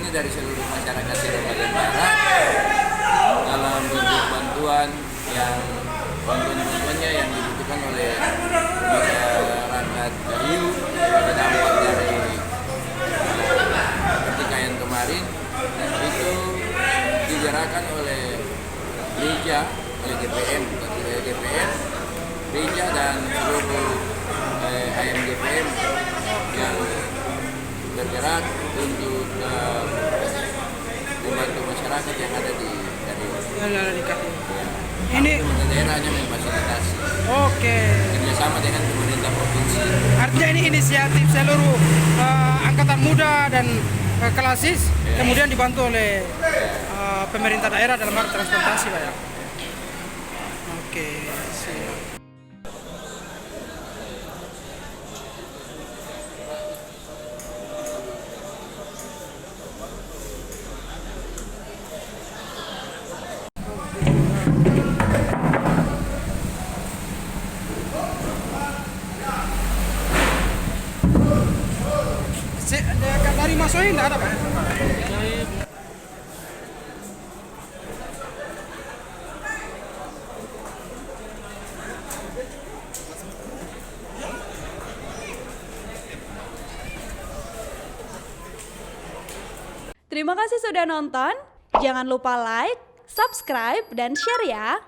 ini dari seluruh masyarakat di Kabupaten Barat dalam bentuk bantuan bantuannya yang dibutuhkan oleh masyarakat Gayo sebagai dampak dari pertikaian kemarin, itu digerakkan oleh gereja, oleh GPM, gereja dan seluruh AMGPM yang bergerak untuk membantu masyarakat yang ada di Gayo. Ini daerahnya memfasilitasi. oke. Kerjasama dengan pemerintah provinsi. Artinya ini inisiatif seluruh angkatan muda dan klasis, kemudian dibantu oleh pemerintah daerah dalam hal transportasi, Pak ya. Oke, siap. Dari Masohi enggak ada, Pak? Terima kasih sudah nonton. Jangan lupa like, subscribe, dan share ya.